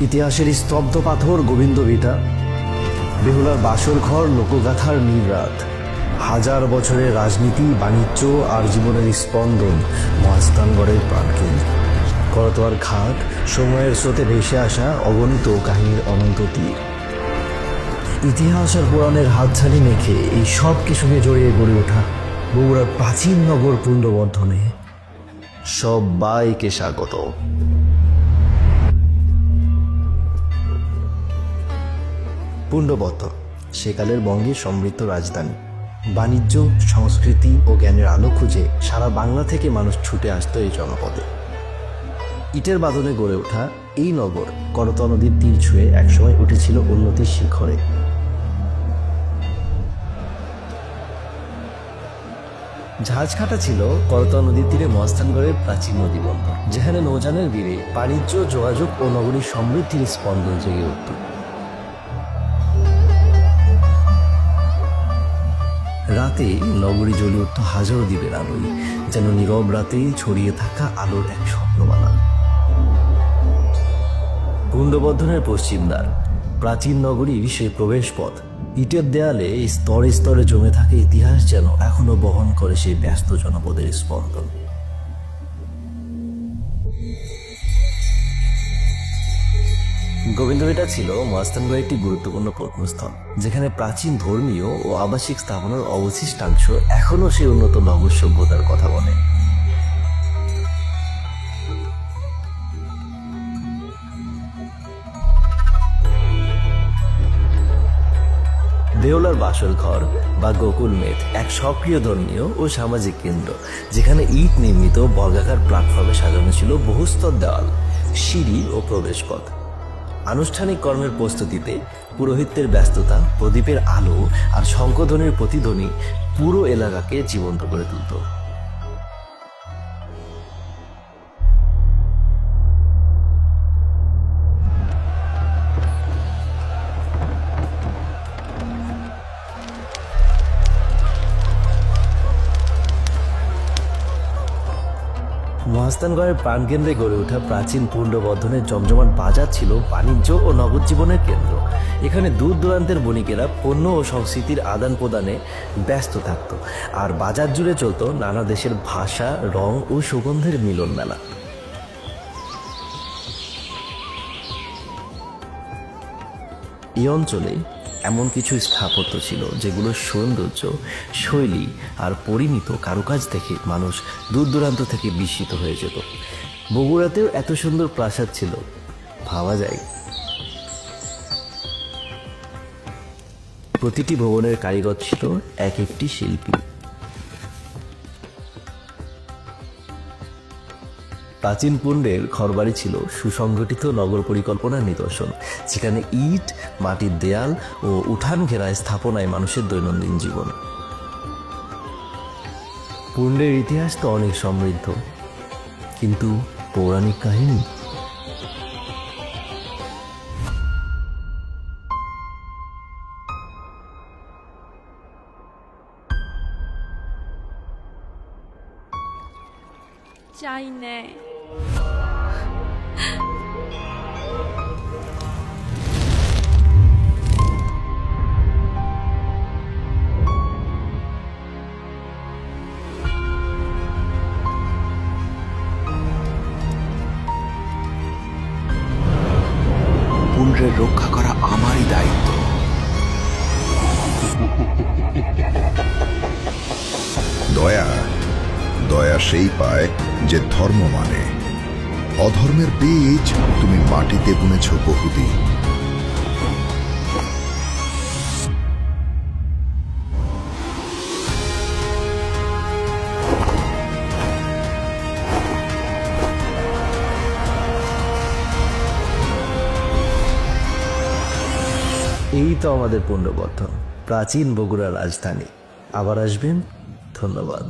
ইতিহাসের স্তব্ধ পাথর গোবিন্দভিটা, বেহুলার বাসর ঘর, লোকগাথার নীলরাত, হাজার বছরের রাজনীতি, বাণিজ্য আর জীবনের স্পন্দন মহাস্থানগড়ের প্রাণকেন্দ্র। করতোয়ার ঘাট, সময়ের স্রোতে ভেসে আসা অগণিত কাহিনীর অনন্ত তীর। ইতিহাস আর পুরাণের হাতছানি মেখে এই সব কিছুকে জড়িয়ে গড়ে ওঠা বগুড়ার প্রাচীন নগর পুণ্ডবর্ধনে সবাইকে স্বাগত। পুণ্ডবর্ধন সেকালের বঙ্গের সমৃদ্ধ রাজধানী। বাণিজ্য, সংস্কৃতি ও জ্ঞানের আলো খুঁজে সারা বাংলা থেকে মানুষ ছুটে আসতো এই জনপদে। ইটের বাঁধনে গড়ে ওঠা এই নগর করতোয়া নদীর তীর ছুঁয়ে একসময় উঠেছিল উন্নতির শিখরে। ঝাঁঝখাটা ছিল করতোয়া নদীর তীরে মহাস্থানগড়ের প্রাচীন নদী বন্দর, যেখানে নৌযানের ভিড়ে বাণিজ্য, যোগাযোগ ও নগরীর সমৃদ্ধির স্পন্দন জেগে উঠত। রাতে নগরী জ্বলে উঠত হাজারো দ্বীপের আলোয়, যেন নীরব রাতে ছড়িয়ে থাকা আলোর এক স্বপ্নমালা। পুণ্ডবর্ধনের পশ্চিম দ্বার, প্রাচীন নগরীর সেই প্রবেশ পথ। ইটের দেয়ালে স্তরে স্তরে জমে থাকে ইতিহাস, যেন এখনো বহন করে সেই ব্যস্ত জনপদের স্পন্দন। গোবিন্দভিটা ছিল মহাস্থানগড়ের একটি গুরুত্বপূর্ণ প্রত্নস্থল, যেখানে প্রাচীন ধর্মীয় ও আবাসিক স্থাপনার অবশিষ্টাংশ এখনও সেই উন্নত নগর সভ্যতার কথা বলে। বেহুলার বাসর ঘর বা গোকুল মেট এক সক্রিয় ধর্মীয় ও সামাজিক কেন্দ্র, যেখানে ইট নির্মিত বর্গাকার প্ল্যাটফর্মে সাজানো ছিল বহুস্তর দেওয়াল, সিঁড়ি ও প্রবেশপথ। আনুষ্ঠানিক কর্মের প্রস্তুতিতে পুরোহিতদের ব্যস্ততা, প্রদীপের আলো আর শঙ্খধ্বনির প্রতিধ্বনি পুরো এলাকাকে জীবন্ত করে তুলত। মহাস্থানগড়ের প্রাণকেন্দ্রে গড়ে ওঠা প্রাচীন পুণ্ডবর্ধনের জমজমাট বাজার ছিল বাণিজ্য ও নগদ জীবনের কেন্দ্র। এখানে দূর দূরান্তের বণিকেরা পণ্য ও সংস্কৃতির আদান প্রদানে ব্যস্ত থাকত, আর বাজার জুড়ে চলত নানা দেশের ভাষা, রং ও সুগন্ধের মিলন মেলা। এই অঞ্চলে এমন কিছু স্থাপত্য ছিল যেগুলোর সৌন্দর্য, শৈলী আর পরিণত কারুকাজ দেখে মানুষ দূর দূরান্ত থেকে বিস্মিত হয়ে যেত। বগুড়াতেও এত সুন্দর প্রাসাদ ছিল, ভাবা যায়। প্রতিটি ভবনের কারিগর ছিল এক একটি শিল্পী। প্রাচীন পুণ্ডের ঘরবাড়ি ছিল সুসংগঠিত নগর পরিকল্পনার নিদর্শন, যেখানে ইট, মাটির দেয়াল ও উঠান ঘেরা স্থাপনায় মানুষের দৈনন্দিন জীবন। পুণ্ডের ইতিহাস তো অনেক সমৃদ্ধ, কিন্তু পৌরাণিক কাহিনী চাই না। পুণ্ড্রের রক্ষা করা আমারই দায়িত্ব। দয়া দয়া সেই পায় যে ধর্ম মানে। অধর্মের বীজ তুমি মাটিতে বুনেছ বহুদিন। এই তো আমাদের পুণ্ডবর্ধন, প্রাচীন বগুড়ার রাজধানী। আবার আসবেন। ধন্যবাদ।